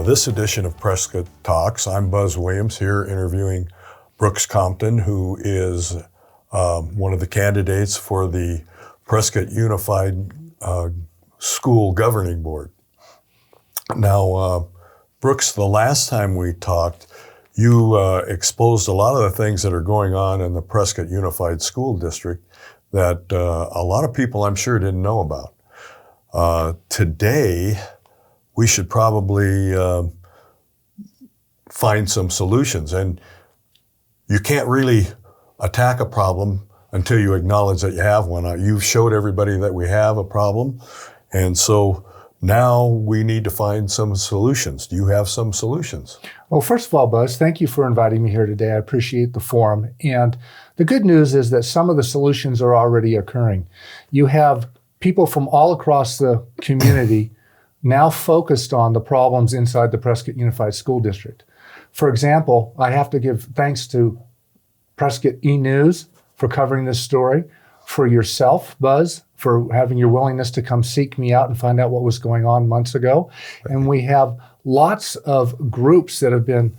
This edition of Prescott Talks. I'm Buz Williams here interviewing Brooks Compton, who is one of the candidates for the Prescott Unified School Governing Board. Now, Brooks, the last time we talked, you exposed a lot of the things that are going on in the Prescott Unified School District that a lot of people, I'm sure, didn't know about. Today, we should probably find some solutions. And you can't really attack a problem until you acknowledge that you have one. You've showed everybody that we have a problem. And so now we need to find some solutions. Do you have some solutions? Well, first of all, Buzz, thank you for inviting me here today. I appreciate the forum. And the good news is that some of the solutions are already occurring. You have people from all across the community now focused on the problems inside the Prescott Unified School District. For example, I have to give thanks to Prescott E-News for covering this story, for yourself, Buzz, for having your willingness to come seek me out and find out what was going on months ago. And we have lots of groups that have been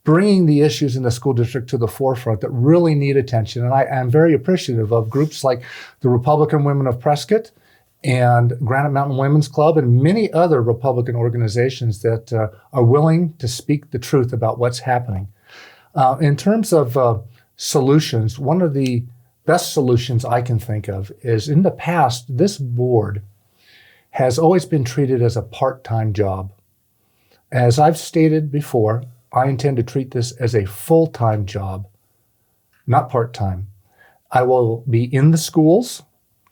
bringing the issues in the school district to the forefront that really need attention. And I am very appreciative of groups like the Republican Women of Prescott and Granite Mountain Women's Club and many other Republican organizations that are willing to speak the truth about what's happening. In terms of solutions, one of the best solutions I can think of is in the past, this board has always been treated as a part-time job. As I've stated before, I intend to treat this as a full-time job, not part-time. I will be in the schools.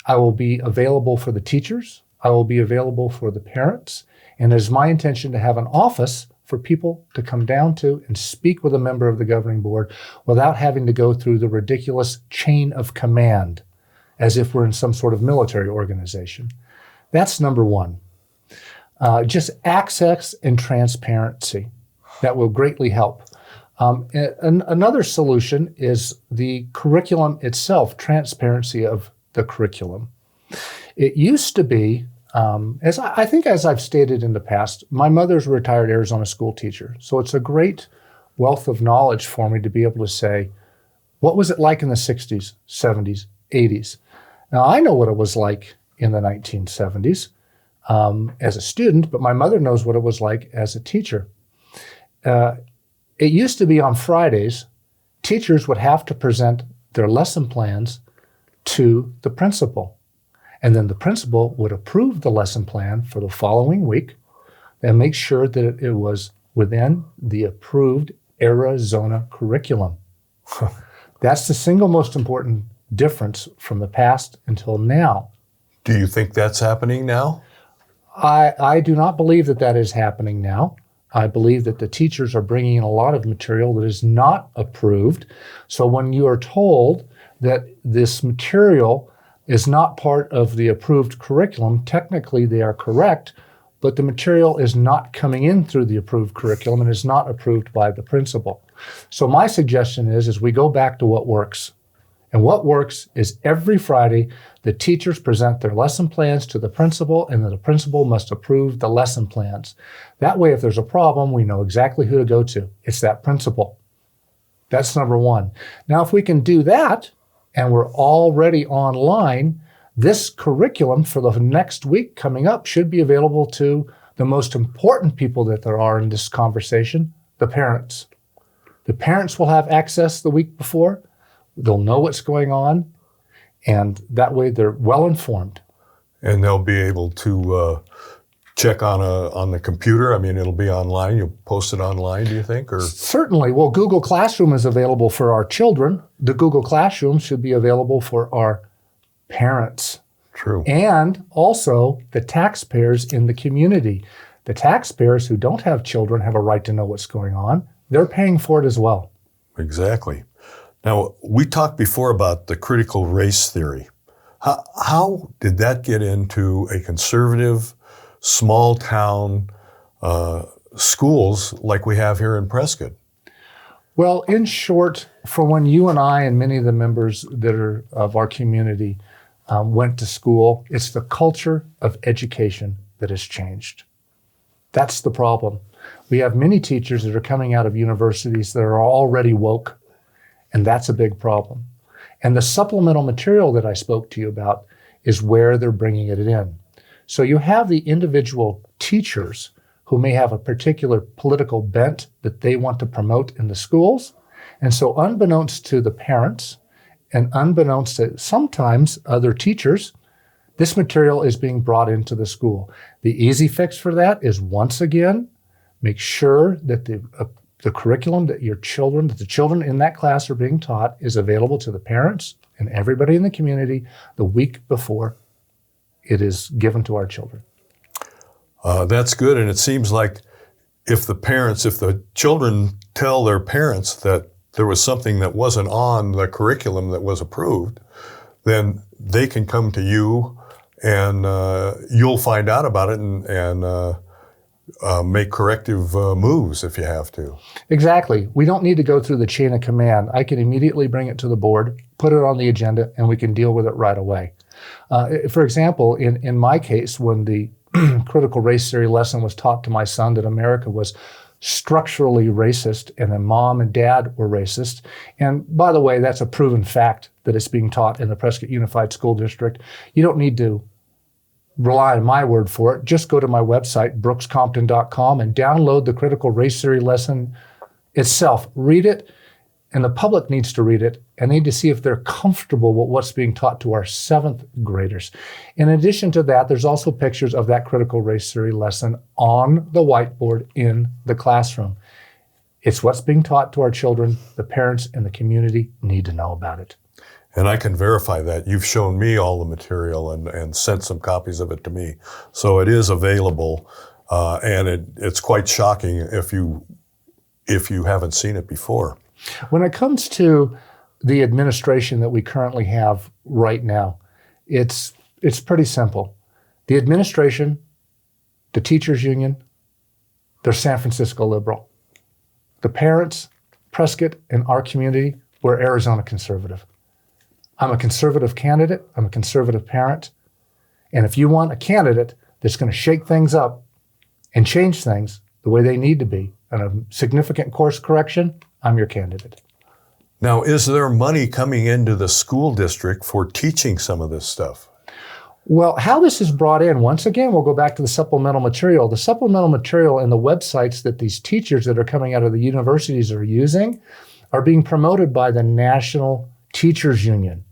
I will be available for the teachers. I will be available for the parents. And it is my intention to have an office for people to come down to and speak with a member of the governing board without having to go through the ridiculous chain of command as if we're in some sort of military organization. That's number one. Just access and transparency. That will greatly help. Another solution is the curriculum itself, transparency of the curriculum. It used to be, as I've stated in the past, my mother's a retired Arizona school teacher. So it's a great wealth of knowledge for me to be able to say, what was it like in the 60s, 70s, 80s? Now, I know what it was like in the 1970s as a student, but my mother knows what it was like as a teacher. It used to be on Fridays, teachers would have to present their lesson plans to the principal. And then the principal would approve the lesson plan for the following week and make sure that it was within the approved Arizona curriculum. That's the single most important difference from the past until now. Do you think that's happening now? I do not believe that that is happening now. I believe that the teachers are bringing in a lot of material that is not approved. So when you are told that this material is not part of the approved curriculum, technically they are correct, but the material is not coming in through the approved curriculum and is not approved by the principal. So my suggestion is we go back to what works. And what works is every Friday, the teachers present their lesson plans to the principal, and then the principal must approve the lesson plans. That way, if there's a problem, we know exactly who to go to. It's that principal. That's number one. Now, if we can do that, and we're already online, this curriculum for the next week coming up should be available to the most important people that there are in this conversation, the parents. The parents will have access the week before. They'll know what's going on, and that way they're well informed. And they'll be able to check on the computer. I mean, it'll be online. You'll post it online, do you think? Or certainly. Well, Google Classroom is available for our children. The Google Classroom should be available for our parents. True. And also the taxpayers in the community. The taxpayers who don't have children have a right to know what's going on. They're paying for it as well. Exactly. Now, we talked before about the critical race theory. How did that get into a conservative, small town schools like we have here in Prescott? Well, in short, for when you and I and many of the members that are of our community went to school, it's the culture of education that has changed. That's the problem. We have many teachers that are coming out of universities that are already woke, and that's a big problem. And the supplemental material that I spoke to you about is where they're bringing it in. So you have the individual teachers who may have a particular political bent that they want to promote in the schools. And so unbeknownst to the parents and unbeknownst to sometimes other teachers, this material is being brought into the school. The easy fix for that is, once again, make sure that the curriculum that the children in that class are being taught is available to the parents and everybody in the community the week before it is given to our children. That's good, and it seems like if the children tell their parents that there was something that wasn't on the curriculum that was approved, then they can come to you and you'll find out about it and make corrective moves if you have to. Exactly. We don't need to go through the chain of command. I can immediately bring it to the board, put it on the agenda, and we can deal with it right away. For example, in my case, when the critical race theory lesson was taught to my son that America was structurally racist and that mom and dad were racist. And by the way, that's a proven fact that it's being taught in the Prescott Unified School District. You don't need to rely on my word for it. Just go to my website, brookscompton.com, and download the critical race theory lesson itself. Read it, and the public needs to read it and need to see if they're comfortable with what's being taught to our 7th graders. In addition to that, there's also pictures of that critical race theory lesson on the whiteboard in the classroom. It's what's being taught to our children. The parents and the community need to know about it. And I can verify that. You've shown me all the material and sent some copies of it to me. So it is available, and it's quite shocking if you haven't seen it before. When it comes to the administration that we currently have right now, it's pretty simple. The administration, the teachers union, they're San Francisco liberal. The parents, Prescott, and our community, we're Arizona conservative. I'm a conservative candidate. I'm a conservative parent. And if you want a candidate that's going to shake things up and change things the way they need to be, and a significant course correction, I'm your candidate. Now, is there money coming into the school district for teaching some of this stuff? Well, how this is brought in, once again, we'll go back to the supplemental material. The supplemental material and the websites that these teachers that are coming out of the universities are using are being promoted by the National Teachers Union.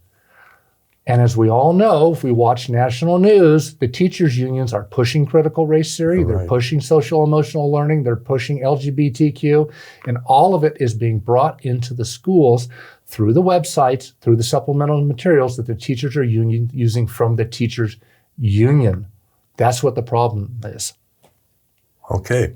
And as we all know, if we watch national news, the teachers unions are pushing critical race theory, Right. They're pushing social emotional learning, they're pushing LGBTQ, and all of it is being brought into the schools through the websites, through the supplemental materials that the teachers are using from the teachers union. That's what the problem is. Okay.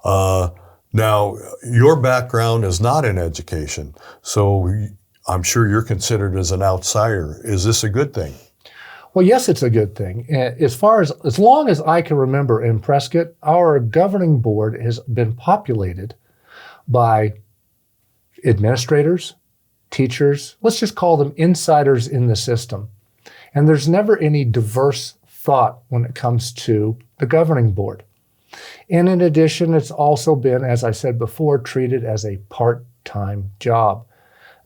Now, your background is not in education, so I'm sure you're considered as an outsider. Is this a good thing? Well, yes, it's a good thing. As long as I can remember in Prescott, our governing board has been populated by administrators, teachers, let's just call them insiders in the system. And there's never any diverse thought when it comes to the governing board. And in addition, it's also been, as I said before, treated as a part-time job.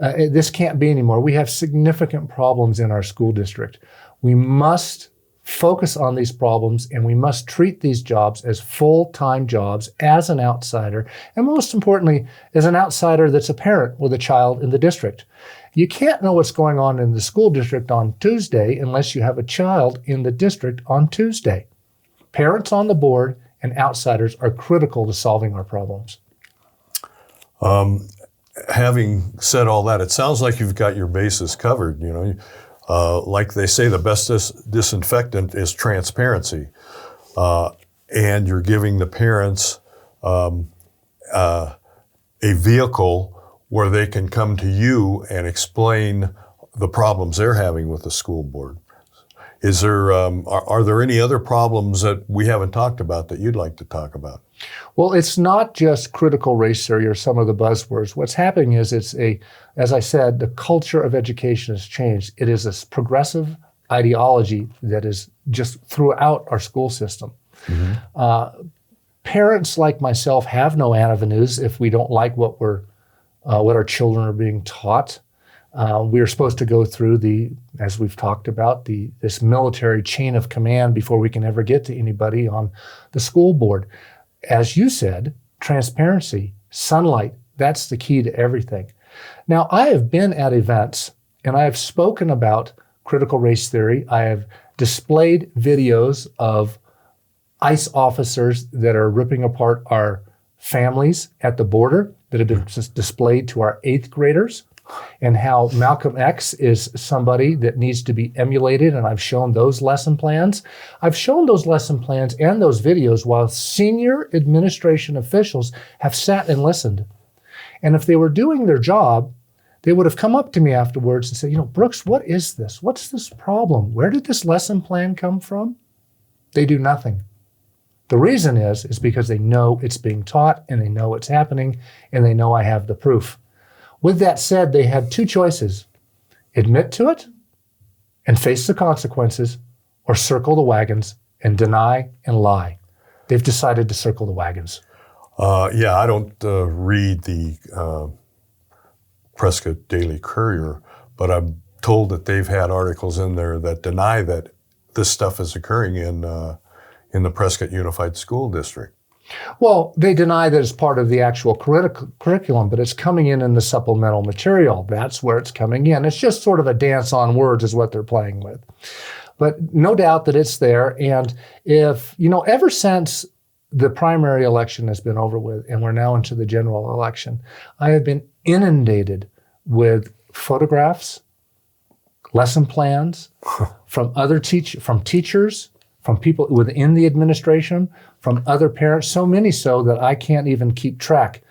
This can't be anymore. We have significant problems in our school district. We must focus on these problems, and we must treat these jobs as full-time jobs as an outsider, and most importantly, as an outsider that's a parent with a child in the district. You can't know what's going on in the school district on Tuesday unless you have a child in the district on Tuesday. Parents on the board and outsiders are critical to solving our problems. Having said all that, it sounds like you've got your bases covered. You know, like they say, the best disinfectant is transparency, and you're giving the parents a vehicle where they can come to you and explain the problems they're having with the school board. Is there are there any other problems that we haven't talked about that you'd like to talk about? Well, it's not just critical race theory or some of the buzzwords. What's happening is as I said, the culture of education has changed. It is a progressive ideology that is just throughout our school system. Mm-hmm. parents like myself have no avenues if we don't like what our children are being taught. We are supposed to go through as we've talked about, this military chain of command before we can ever get to anybody on the school board. As you said, transparency, sunlight, that's the key to everything. Now, I have been at events and I have spoken about critical race theory. I have displayed videos of ICE officers that are ripping apart our families at the border that have been displayed to our 8th graders, and how Malcolm X is somebody that needs to be emulated. And I've shown those lesson plans. I've shown those lesson plans and those videos while senior administration officials have sat and listened. And if they were doing their job, they would have come up to me afterwards and said, Brooks, what is this? What's this problem? Where did this lesson plan come from? They do nothing. The reason is because they know it's being taught and they know it's happening and they know I have the proof. With that said, they had 2 choices: admit to it and face the consequences, or circle the wagons and deny and lie. They've decided to circle the wagons. I don't read the Prescott Daily Courier, but I'm told that they've had articles in there that deny that this stuff is occurring in the Prescott Unified School District. Well, they deny that it's part of the actual curriculum, but it's coming in the supplemental material. That's where it's coming in. It's just sort of a dance on words is what they're playing with. But no doubt that it's there. And if, ever since the primary election has been over with and we're now into the general election, I have been inundated with photographs, lesson plans from from teachers, from people within the administration, from other parents, so many so that I can't even keep track.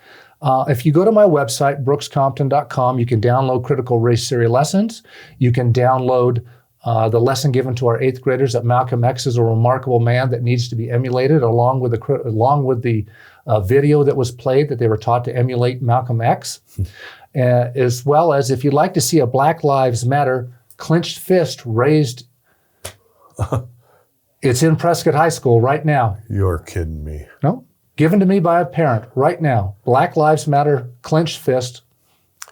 If you go to my website, brookscompton.com, you can download critical race theory lessons. You can download the lesson given to our 8th graders that Malcolm X is a remarkable man that needs to be emulated, along with the video that was played that they were taught to emulate Malcolm X, as well as if you'd like to see a Black Lives Matter clenched fist raised. It's in Prescott High School right now. You're kidding me. No, given to me by a parent right now. Black Lives Matter clenched fist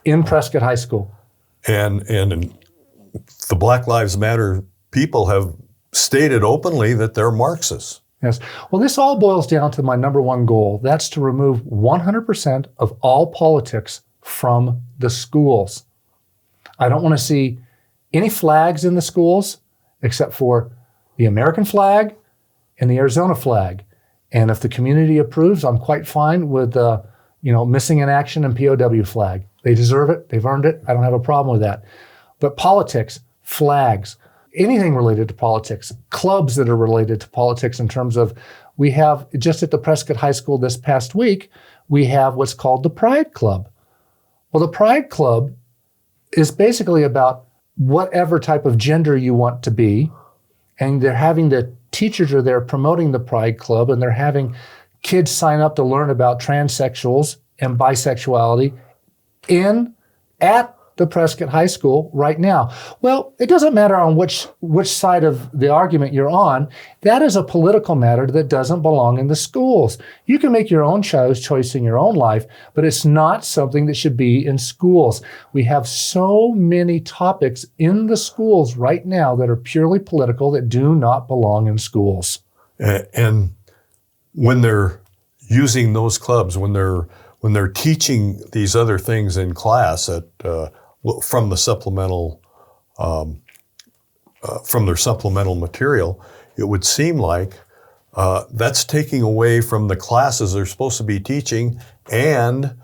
in Prescott High School. And the Black Lives Matter people have stated openly that they're Marxists. Yes. Well, this all boils down to my number one goal. That's to remove 100% of all politics from the schools. I don't want to see any flags in the schools except for the American flag and the Arizona flag. And if the community approves, I'm quite fine with, missing in action and POW flag. They deserve it. They've earned it. I don't have a problem with that. But politics, flags, anything related to politics, clubs that are related to politics in terms of, we have, just at the Prescott High School this past week, we have what's called the Pride Club. Well, the Pride Club is basically about whatever type of gender you want to be. And they're having the teachers are there promoting the Pride Club, and they're having kids sign up to learn about transsexuals and bisexuality at the Prescott High School right now. Well, it doesn't matter on which side of the argument you're on. That is a political matter that doesn't belong in the schools. You can make your own choice in your own life, but it's not something that should be in schools. We have so many topics in the schools right now that are purely political that do not belong in schools. And when they're using those clubs, when they're teaching these other things in class from the supplemental, from their supplemental material, it would seem like that's taking away from the classes they're supposed to be teaching, and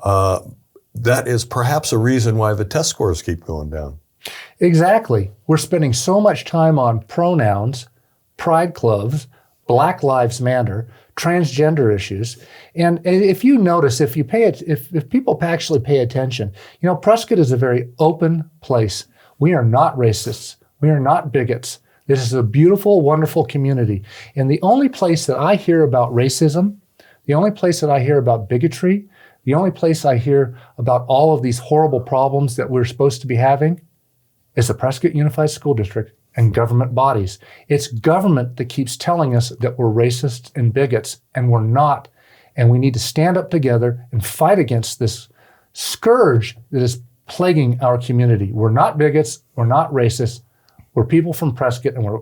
that is perhaps a reason why the test scores keep going down. Exactly. We're spending so much time on pronouns, pride clubs, Black Lives Matter, transgender issues. And if you notice, if people actually pay attention, Prescott is a very open place. We are not racists. We are not bigots. This is a beautiful, wonderful community. And the only place that I hear about racism, the only place that I hear about bigotry, the only place I hear about all of these horrible problems that we're supposed to be having is the Prescott Unified School District and government bodies. It's government that keeps telling us that we're racist and bigots, and we're not. And we need to stand up together and fight against this scourge that is plaguing our community. We're not bigots. We're not racist. We're people from Prescott, and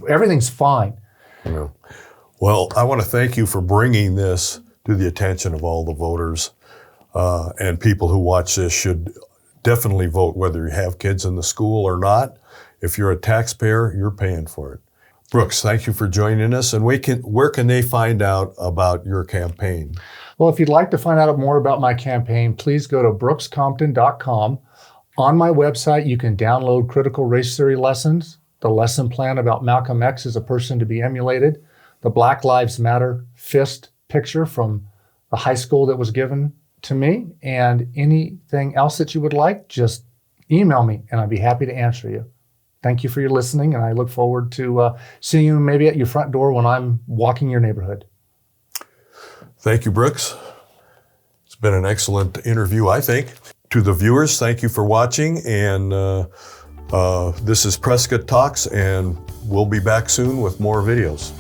everything's fine. Yeah. Well, I want to thank you for bringing this to the attention of all the voters, and people who watch this should definitely vote, whether you have kids in the school or not. If you're a taxpayer, you're paying for it. Brooks, thank you for joining us. And where can they find out about your campaign? Well, if you'd like to find out more about my campaign, please go to brookscompton.com. On my website, you can download critical race theory lessons, the lesson plan about Malcolm X as a person to be emulated, the Black Lives Matter fist picture from the high school that was given to me, and anything else that you would like, just email me and I'd be happy to answer you. Thank you for your listening, and I look forward to seeing you maybe at your front door when I'm walking your neighborhood. Thank you, Brooks. It's been an excellent interview, I think. To the viewers, thank you for watching, and this is Prescott Talks, and we'll be back soon with more videos.